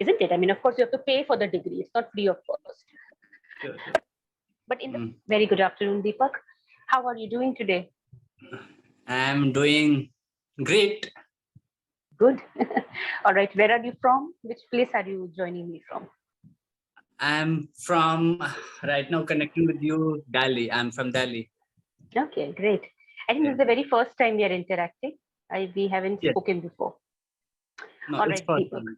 isn't it? I mean, of course, you have to pay for the degree. It's not free of cost. Sure. But very good afternoon, Deepak. How are you doing today? I'm doing great. Good. All right. Where are you from? Which place are you joining me from? I'm from right now connecting with you, Delhi. I'm from Delhi. Okay, great. I think this is the very first time we are interacting. We haven't spoken before. No, all it's right, first Deepak. time.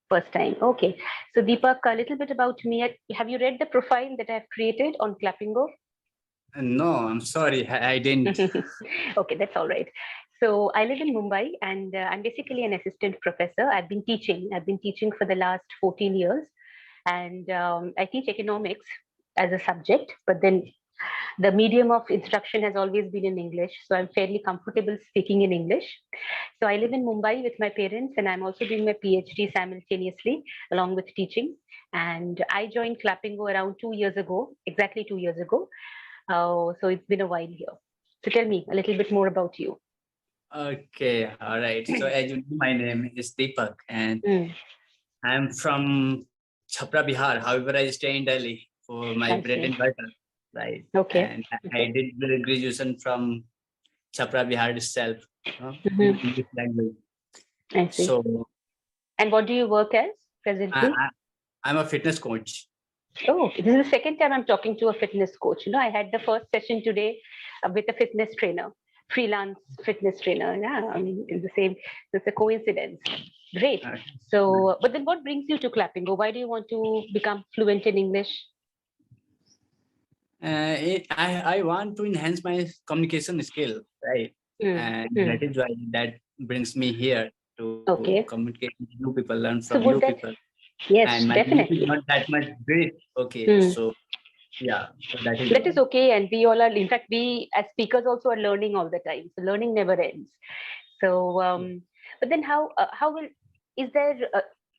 First time. Okay. So, Deepak, a little bit about me. Have you read the profile that I've created on Clappingo? No, I'm sorry. I didn't. Okay, that's all right. So, I live in Mumbai and I'm basically an assistant professor. I've been teaching for the last 14 years. And I teach economics as a subject, but then the medium of instruction has always been in English. So I'm fairly comfortable speaking in English. So I live in Mumbai with my parents, and I'm also doing my PhD simultaneously along with teaching. And I joined Clappingo around 2 years ago, exactly 2 years ago. So it's been a while here. So tell me a little bit more about you. Okay, all right. So as you know, my name is Deepak, and I'm from Chhapra, Bihar. However, I stay in Delhi for my bread and butter, right? Okay. And I did the graduation from Chhapra, Bihar itself, in English language. I see. So, and what do you work as presently? I'm a fitness coach. Oh, this is the second time I'm talking to a fitness coach. I had the first session today with a fitness trainer, freelance fitness trainer. Yeah, I mean, it's a coincidence. Great. So, but then what brings you to Clappingo? Why do you want to become fluent in English? I want to enhance my communication skill, right? And that is why that brings me here to communicate with new people, learn from new people. Yes, and my definitely. English is not that much great. Okay, so yeah, so that is okay, and we all are. In fact, we as speakers also are learning all the time. So learning never ends. So, but then how will is there?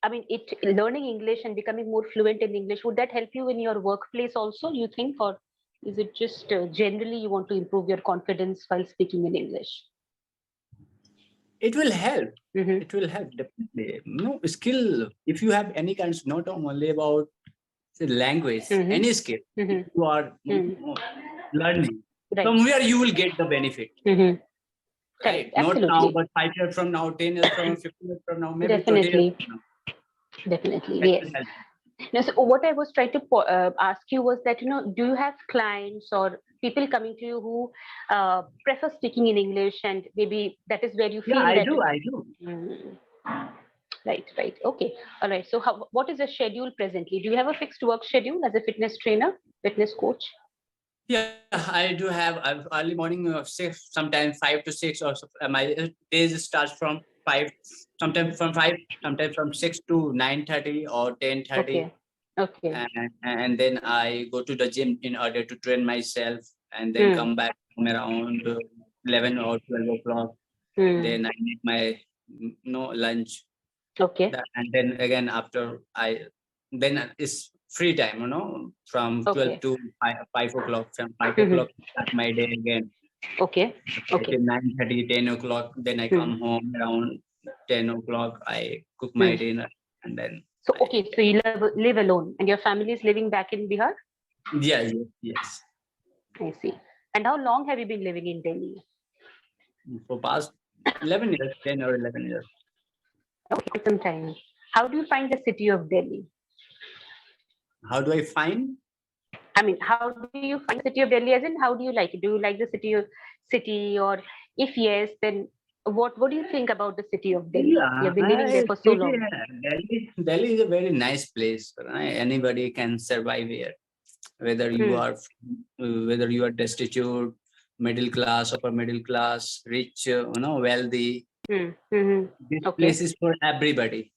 I mean, learning English and becoming more fluent in English, would that help you in your workplace also? You think, or is it just generally you want to improve your confidence while speaking in English? It will help. It will help definitely. No skill. If you have any kinds, not only about the language, any skill, if you are learning, somewhere you will get the benefit. Right? Not now, but 5 years from now, 10 years from now, 15 years from now, maybe 20 years from now. Definitely, yes. Now, so what I was trying to ask you was that, do you have clients or people coming to you who prefer speaking in English, and maybe that is where you feel I that... I do. Right. Okay. All right. So what is the schedule presently? Do you have a fixed work schedule as a fitness trainer, fitness coach? Yeah, I do have early morning of 6, sometimes 5 to 6, or my days starts from 5, sometimes from 5, sometimes from 6 to 9:30 or 10:30. Okay. And then I go to the gym in order to train myself, and then come back around 11 or 12 o'clock. Then I make my lunch. Okay. And then again after then it's free time, from 12 to 5 o'clock. From 5 o'clock, start my day again. Okay. 9:30, 10 o'clock. Then I come home around 10 o'clock. I cook my dinner, and then. So so you live alone, and your family is living back in Bihar? Yeah, yes. I see. And how long have you been living in Delhi? For past 11 years, 10 or 11 years. Okay, some time. How do you find the city of Delhi? How do I find? I mean, how do you find the city of Delhi? As in, how do you like it? Do you like the city, or if yes, then what do you think about the city of Delhi? You've been living there for so long. Delhi is a very nice place. Right? Anybody can survive here, whether you are destitute, middle class, upper middle class, rich, wealthy. This place is for everybody.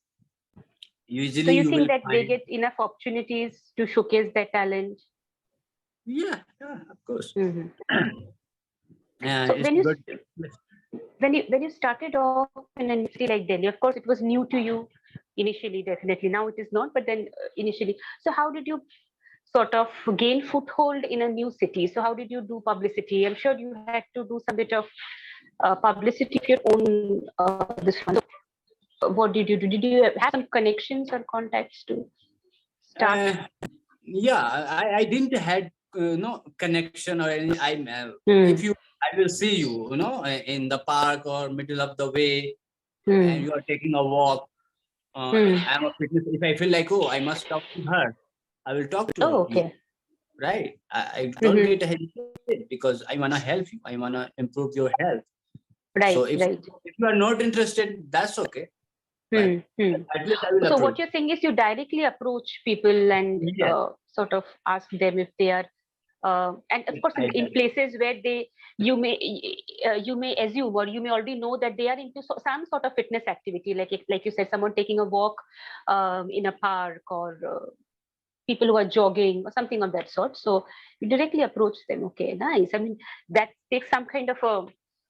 Usually, so you think that they get enough opportunities to showcase their talent? Yeah, of course. So when you started off in a city like Delhi, of course it was new to you initially, definitely. Now it is not, but then initially. So how did you sort of gain foothold in a new city? So how did you do publicity? I'm sure you had to do some bit of publicity of your own this one. What did you do? Did you have some connections or contacts to start? Yeah, I didn't had no connection or any. If you, I will see you, in the park or middle of the way, and you are taking a walk. I'm a fitness. If I feel like, oh, I must talk to her, I will talk to Oh, you. okay. Right? I don't get hesitate because I wanna help you. I wanna improve your health. So Right, right. if you are not interested, that's okay. But at least I will So approach. what you're saying is you directly approach people and Yes, sort of ask them if they are, and of course I in places where you may assume or you may already know that they are into some sort of fitness activity, like like you said, someone taking a walk in a park, or people who are jogging or something of that sort. So you directly approach them. Okay, nice. I mean, that takes some kind of a,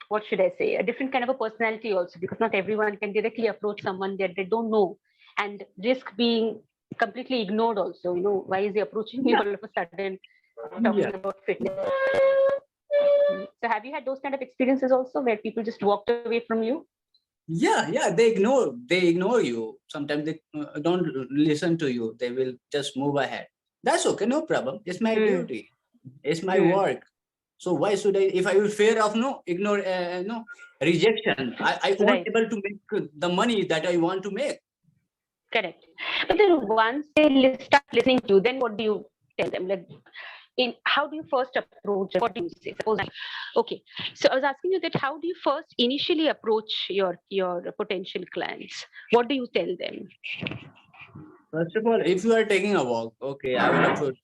what should I say, a different kind of a personality also, because not everyone can directly approach someone that they don't know and risk being completely ignored also. Why is he approaching me yeah, all of a sudden talking yeah. about fitness? So have you had those kind of experiences also where people just walked away from you? Yeah, they ignore you. Sometimes they don't listen to you. They will just move ahead. That's okay, no problem. It's my Hmm. duty. It's my Hmm. work. So why should I? If I will fear of ignore, rejection, I won't Right. able to make the money that I want to make. Correct. But then once they start listening to you, then what do you tell them? Like, how do you first approach them? What do you say? Suppose okay. So I was asking you that how do you first initially approach your potential clients? What do you tell them? First of all, if you are taking a walk, okay, I will approach.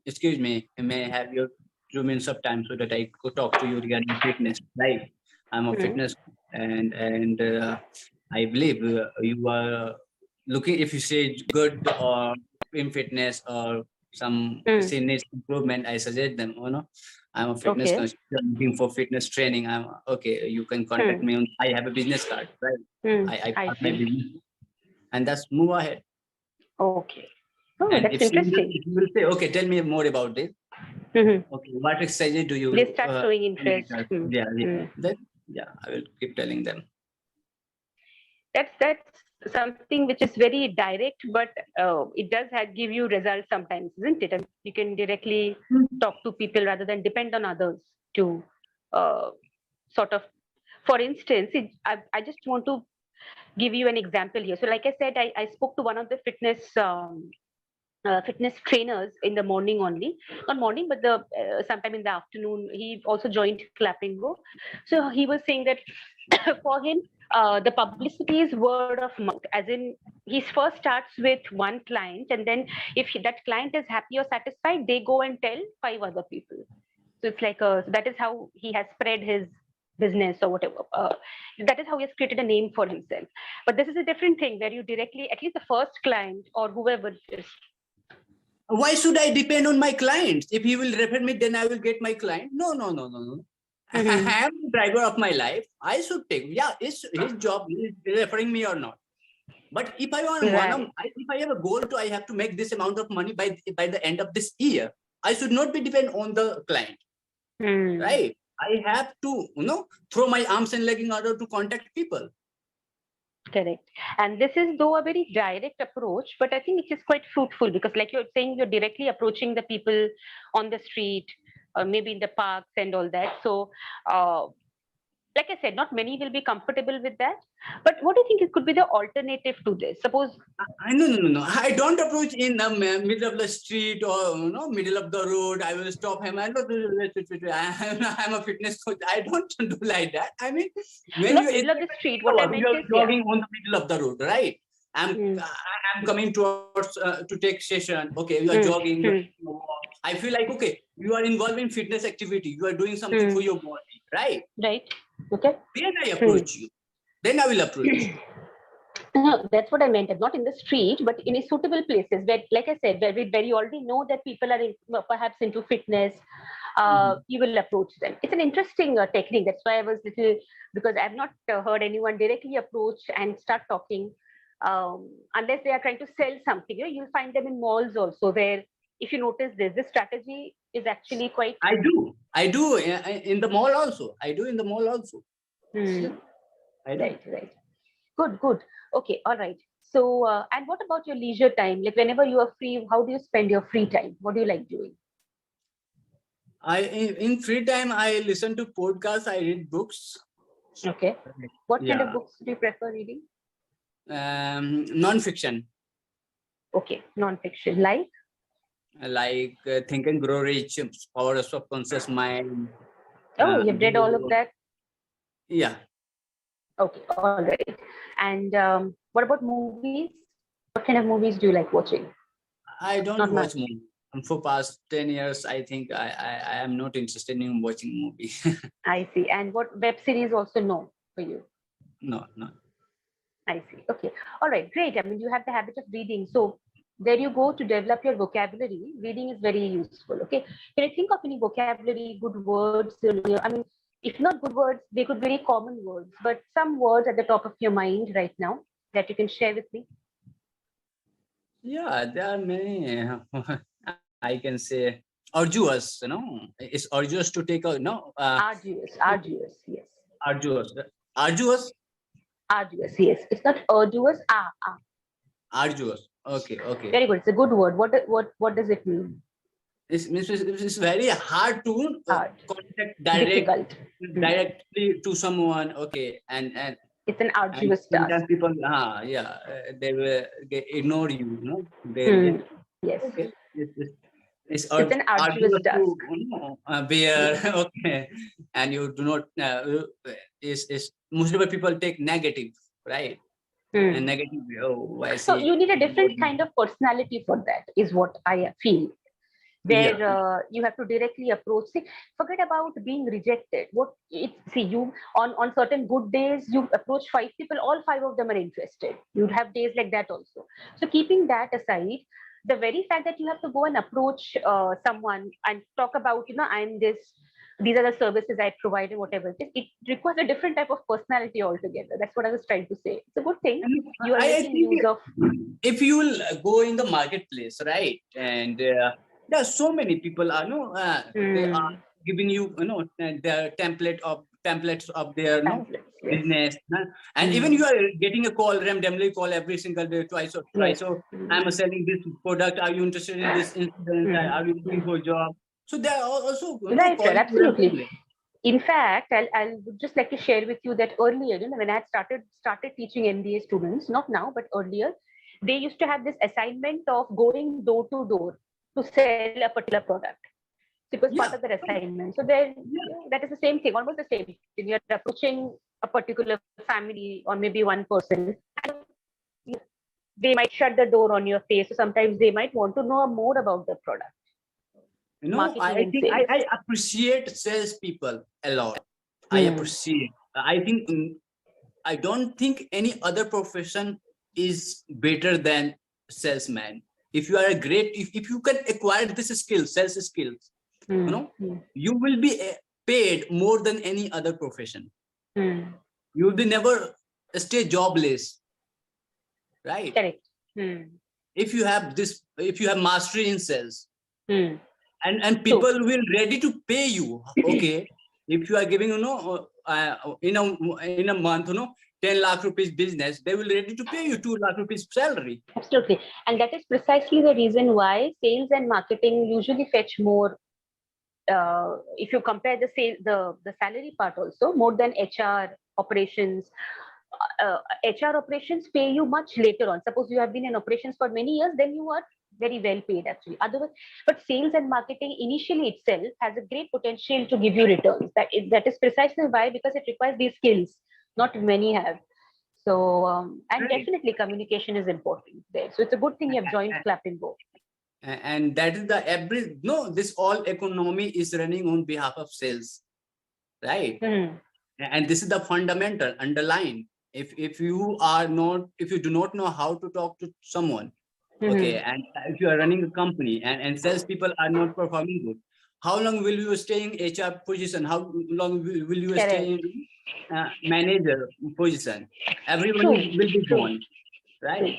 Excuse me, may I have your 2 minutes of time so that I could talk to you regarding fitness, right? I'm a Hmm. fitness, and I believe you are looking. If you say good or in fitness or some Hmm. fitness improvement, I suggest them. I'm a fitness Okay. consultant looking for fitness training. I'm okay. You can contact Hmm. me on. I have a business card, right? Hmm. I I pass my see. business, and that's move ahead. Okay. Oh, And that's if she will, interesting. if you will say, okay, tell me more about this. Hmm. Okay, what exercise do They you start showing interest. later? Hmm. Yeah, Hmm. yeah. Then yeah, I will keep telling them. That's something which is very direct, but it does give you results sometimes, isn't it? And you can directly talk to people rather than depend on others to uh, sort of. For instance, I just want to give you an example here. So, like I said, I spoke to one of the fitness trainers in the morning only, not morning, but the sometime in the afternoon. He also joined Clapping Go. So he was saying that for him, the publicity is word of mouth, as in he first starts with one client, and then if that client is happy or satisfied, they go and tell 5 other people. So it's like so that is how he has spread his business or whatever. That is how he has created a name for himself. But this is a different thing where you directly, at least the first client or whoever it is. Why should I depend on my clients? If he will refer me, then I will get my client. No, no, no, no, no. Mm-hmm. I am the driver of my life. I should take. Yeah, it's his job. He is referring me or not. But if I want Right. if I have a goal to, I have to make this amount of money by the end of this year. I should not be depend on the client, Mm. right? I have to, throw my arms and leg in order to contact people. Correct. And this is though a very direct approach, but I think it is quite fruitful because, like you're saying, you're directly approaching the people on the street, or maybe in the parks and all that. So, uh, like I said, not many will be comfortable with that. But what do you think it could be the alternative to this? Suppose. No, no, no, no. I don't approach in the middle of the street or middle of the road. I will stop him. I don't do. I'm a fitness coach. I don't do like that. I mean, when Not you middle of the street. What I you meant are is, yeah. jogging on the middle of the road, right? Mm, I'm coming towards to take session. Okay, you are mm, jogging. mm, I feel like okay, you are involved in fitness activity. You are doing something for mm. your body, right? Right. Okay. Then I Mm. approach you. Then I will approach you. No, that's what I meant. Not in the street, but in a suitable places where, like I said, where you already know that people are perhaps into fitness. You will approach them. It's an interesting technique. That's why I was little, because I've not heard anyone directly approach and start talking, unless they are trying to sell something. You'll find them in malls also, where if you notice this strategy is actually quite. I do. I do in the mall also. I do in the mall also. Hmm. I do. Right, right. Good, good. Okay, all right. So, and what about your leisure time? Like whenever you are free, how do you spend your free time? What do you like doing? In free time, I listen to podcasts. I read books. Okay. What kind of Yeah, books do you prefer reading? non-fiction, Okay, non-fiction. like Think and Grow Rich, Power of Subconscious Mind. Oh, you've read all of that? Yeah, Okay, all right. And what about movies? What kind of movies do you like watching? I Not don't much. watch movie. For past 10 years, I think I am not interested in watching movie. I see. And what web series also no for you? No, no. I see. Okay. All right. Great. I mean, you have the habit of reading. So there you go to develop your vocabulary. Reading is very useful. Okay. Can you think of any vocabulary, good words? I mean, if not good words, they could be very common words, but some words at the top of your mind right now that you can share with me. Yeah, there are many. I can say arduous, it's arduous to take a, Arduous. Arduous. Yes. arduous. Arduous? Arduous. Yes. It's not arduous. Arduous. Okay, okay. Very good. It's a good word. What does it mean? It's very hard to Hard. contact Difficult. directly to someone. Okay, It's an and arduous task. sometimes people, yeah, they ignore you. They'll Hmm. get Yes. okay. It's an arduous Arduous to task. bear. Yes. Okay, and you do not. Is most of the people take negative, right? And Hmm. negative. Oh, I So see. you need a different kind of personality for that, is what I feel. Yeah, Where you have to directly approach. See, forget about being rejected. What it see you on certain good days, you approach five people, all five of them are interested. You'd have days like that also. So keeping that aside, the very fact that you have to go and approach someone and talk about, I'm this. These are the services I provide and whatever it is. It requires a different type of personality altogether. That's what I was trying to say. It's a good thing. and You are I making think use of. if you will go in the marketplace, right, and there are so many people are they are Hmm, giving you the templates of their pamphlets. Yes. business, and even Hmm, you are getting a call, randomly call every single day, twice or yes. thrice. So Hmm, I'm selling this product. Are you interested in this insurance? hmm, Are you looking hmm. for a job? So they are also Right, right, calling you absolutely. randomly. In fact, I'll would just like to share with you that earlier, when I had started teaching MBA students, not now, but earlier, they used to have this assignment of going door to door to sell a particular product. So it was part of Yeah, their assignment. So there, yeah. that is the same thing, almost the same thing. You're approaching a particular family or maybe one person, they might shut the door on your face. So sometimes they might want to know more about the product, marketing I and think sales. I appreciate salespeople a lot. I Hmm. appreciate. I think I don't think any other profession is better than salesman. If you are a great, if you can acquire this skill, sales skills, you Hmm. know, Hmm. you will be paid more than any other profession. Hmm. You will be never stay jobless, right? Correct. Hmm. If you have mastery in sales, Hmm. and True. people will ready to pay you. Okay, if you are giving in a month 10 lakh rupees business, they will ready to pay you 2 lakh rupees salary. Absolutely. And that is precisely the reason why sales and marketing usually fetch more. If you compare the salary part also more than HR operations. HR operations pay you much later on. Suppose you have been in operations for many years, then you are very well paid actually. Otherwise, but sales and marketing initially itself has a great potential to give you returns. That is precisely why, because it requires these skills. Not many have. So, and Right. definitely communication is important there. So it's a good thing you have joined Clapping Go. And that is the every no this all economy is running on behalf of sales, right? Hmm. And this is the fundamental underline. If you are not, if you do not know how to talk to someone, okay, Hmm. and if you are running a company and salespeople are not performing good, how long will you stay in HR position? How long will you stay Correct. in manager position? Everyone True. will be True. gone, right? True.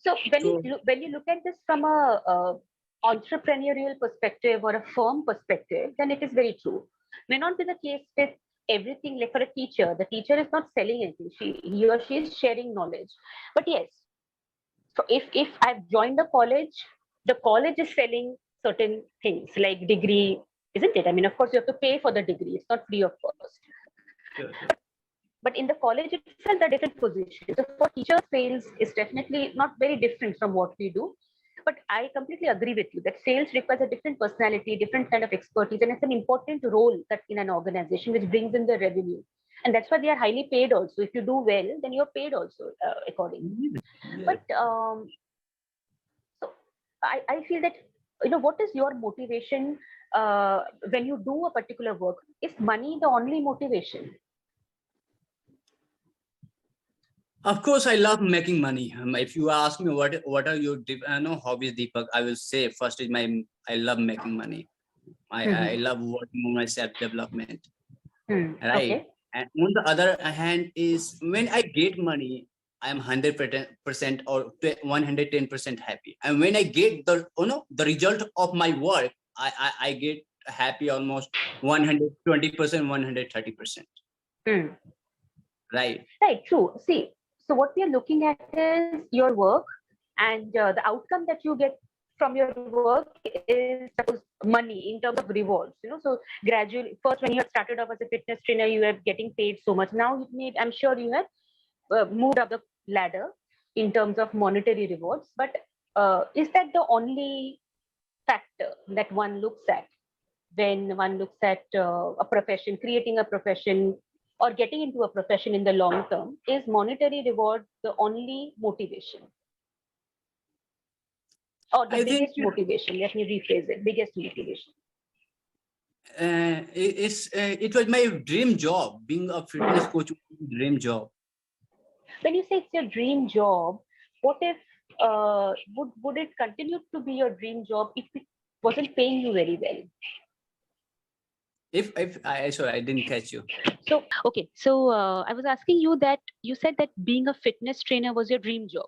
So So when you look at this from a entrepreneurial perspective or a firm perspective, then it is very true. May not be the case with everything. Like for a teacher, the teacher is not selling anything. He or she is sharing knowledge. But yes, so if I've joined the college is selling certain things like degree, isn't it? I mean, of course, you have to pay for the degree. It's not free of cost. Sure, sure. But in the college itself, there are different positions. So for teachers, sales is definitely not very different from what we do. But I completely agree with you that sales requires a different personality, different kind of expertise, and it's an important role that in an organization which brings in the revenue. And that's why they are highly paid also. If you do well, then you're paid also accordingly. Yes. But so I feel that, what is your motivation when you do a particular work? Is money the only motivation? Of course, I love making money. If you ask me what are your hobbies, Deepak, I will say first is I love making money. I Mm-hmm. love working on my self development. Right. Okay. And on the other hand, is when I get money, I'm 100% or 110% happy. And when I get the result of my work, I get happy almost 120%, 130%. Mm. Right. Right, true. See, so what we are looking at is your work, and the outcome that you get from your work is, suppose, money in terms of rewards. So gradually, first when you have started off as a fitness trainer, you are getting paid so much. Now I'm sure you have moved up the ladder in terms of monetary rewards. But is that the only factor that one looks at when one looks at a profession, creating a profession, or getting into a profession in the long term? Is monetary reward the only motivation, or the I think biggest motivation? Let me rephrase it: biggest motivation. it was my dream job. Being a fitness coach was my dream job. When you say it's your dream job, what if would it continue to be your dream job if it wasn't paying you very well? If I sorry, I didn't catch you. So okay, so I was asking you that you said that being a fitness trainer was your dream job.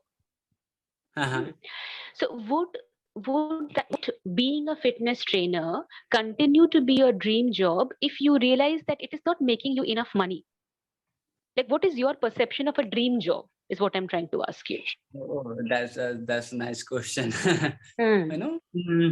Uh-huh. So would that being a fitness trainer continue to be your dream job if you realize that it is not making you enough money? Like, what is your perception of a dream job? Is what I'm trying to ask you. Oh, that's a nice question. Hmm.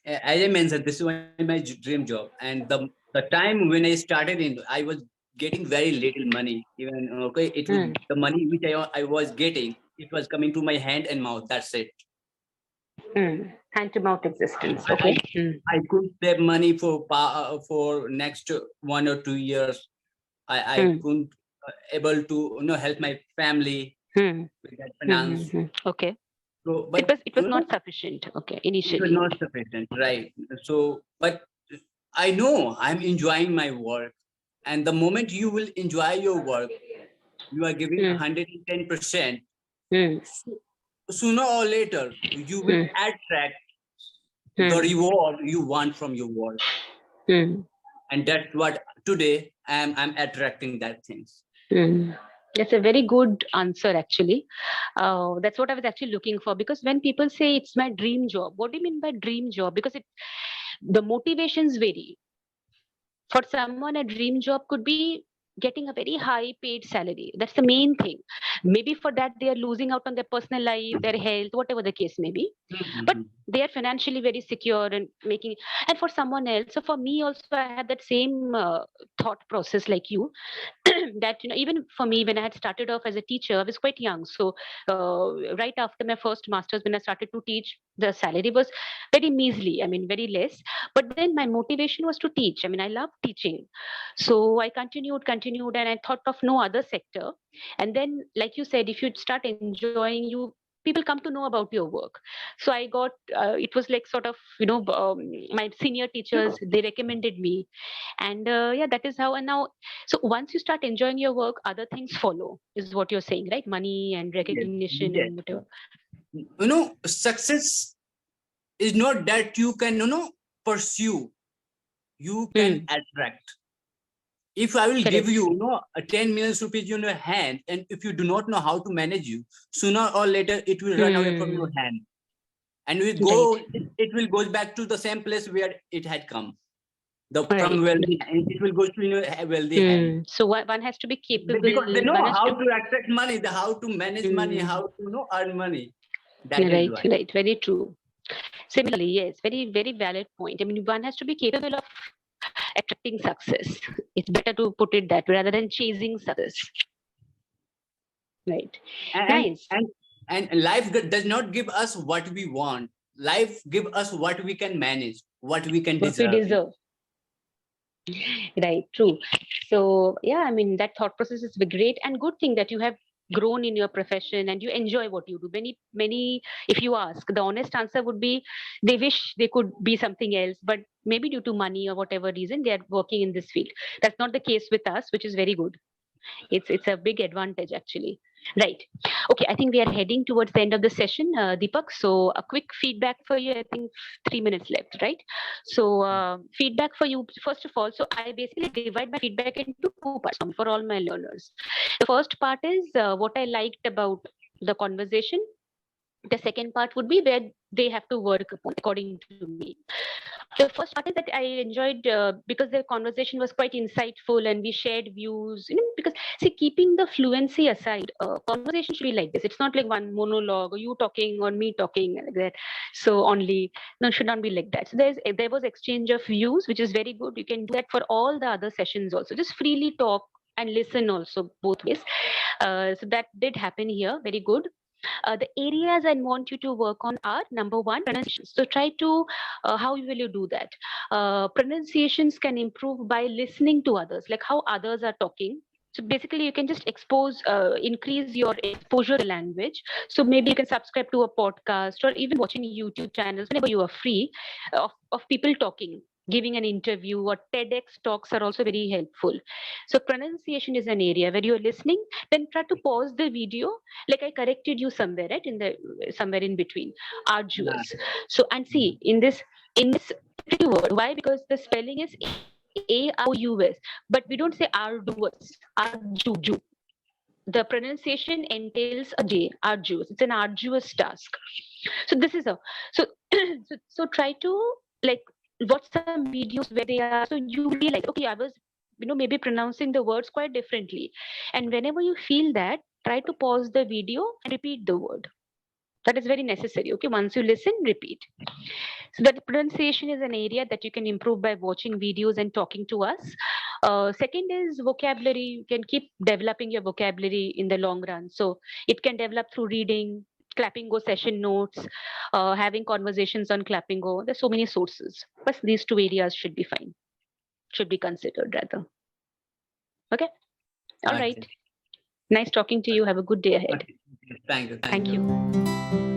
As I mentioned, this is my dream job, and the time when I started in, I was getting very little money. Even okay, it was Hmm. the money which I was getting. It was coming to my hand and mouth. That's it. Hmm. Hand to mouth existence. I I, Okay. Hmm. I could save money for next 1 or 2 years. I Hmm. couldn't able to help my family Hmm. with that Hmm. Hmm. finance. Hmm. Okay. So, It but was not sufficient. Okay. it was Initially. not sufficient, right? So, but I know I'm enjoying my work, and the moment you will enjoy your work, you are giving Hmm. 110%. Hmm. Sooner or later, you will Hmm. attract the Hmm. reward you want from your work, Hmm. and that's what today I'm attracting that things. Hmm. That's a very good answer, actually. That's what I was actually looking for. Because when people say it's my dream job, what do you mean by dream job? Because the motivations vary. For someone, a dream job could be getting a very high paid salary. That's the main thing. Maybe for that they are losing out on their personal life, their health, whatever the case may be, but Mhm. they are financially very secure and making. And for someone else, so for me also, I had that same thought process like you. That, even for me, when I had started off as a teacher, I was quite young. So right after my first masters, when I started to teach, the salary was very measly, I mean very less. But then my motivation was to teach. I mean, I love teaching. So I continued, and I thought of no other sector. And then, like you said, if you start enjoying, people come to know about your work. So I got, it was like sort of, my senior teachers, Sure. they recommended me. And yeah, that is how. And now, so once you start enjoying your work, other things follow, is what you're saying, right? Money and Yes, recognition and yes. whatever. Success is not that you can pursue. You can Hmm. attract. If I will give Correct. you, a 10 million rupees in your hand, and if you do not know how to manage you, sooner or later it will run away from your Hmm. hand, and we Right. go. It will go back to the same place where it had come. from wealthy, and it will go to a wealthy hand. So one has to be capable. Because they know how to attract money, how to manage money, how to earn money. That is why. Right. Very true. Similarly, yes, very valid point. I mean, one has to be capable of attracting success. It's better to put it that way rather than chasing success. Right. And Nice. and life does not give us what we want. Life give us what we can manage, what we can deserve. What we deserve. Right, true. So yeah, I mean that thought process is a great and good thing that you have grown in your profession and you enjoy what you do. Many, if you ask, the honest answer would be they wish they could be something else, but maybe due to money or whatever reason they are working in this field. That's not the case with us, which is very good. It's a big advantage actually. Right. Okay, I think we are heading towards the end of the session, Deepak. So a quick feedback for you. I think 3 minutes left, right? So feedback for you, first of all. So I basically divide my feedback into two parts for all my learners. The first part is what I liked about the conversation. The second part would be where they have to work upon, according to me. The first part is that I enjoyed because the conversation was quite insightful and we shared views. Because see, keeping the fluency aside, conversation should be like this. It's not like one monologue or you talking or me talking like that. So only no, it should not be like that. So there was exchange of views, which is very good. You can do that for all the other sessions also. Just freely talk and listen also both ways. So that did happen here. Very good. The areas I want you to work on are number one, pronunciation. So try to, how will you do that? Pronunciations can improve by listening to others, like how others are talking. So basically, you can just increase your exposure to the language. So maybe you can subscribe to a podcast or even watching YouTube channels whenever you are free of people talking, giving an interview or TEDx talks are also very helpful. So pronunciation is an area where you're listening, then try to pause the video like I corrected you somewhere, right? In the somewhere in between. Arduous. So and see in this tricky word. Why? Because the spelling is AROUS, but we don't say arduous, arju. The pronunciation entails a J, arduous. It's an arduous task. So this is a so so try to like watch some videos where they are so you realize okay I was maybe pronouncing the words quite differently, and whenever you feel that try to pause the video and repeat the word. That is very necessary. Okay, once you listen, repeat. So that pronunciation is an area that you can improve by watching videos and talking to us. Second is vocabulary. You can keep developing your vocabulary in the long run. So it can develop through reading, clapping go session notes, having conversations on clapping go. There's so many sources, but these two areas should be fine, should be considered rather. Okay. All right. Okay. Nice talking to you. Have a good day ahead. Thank you. Thank you.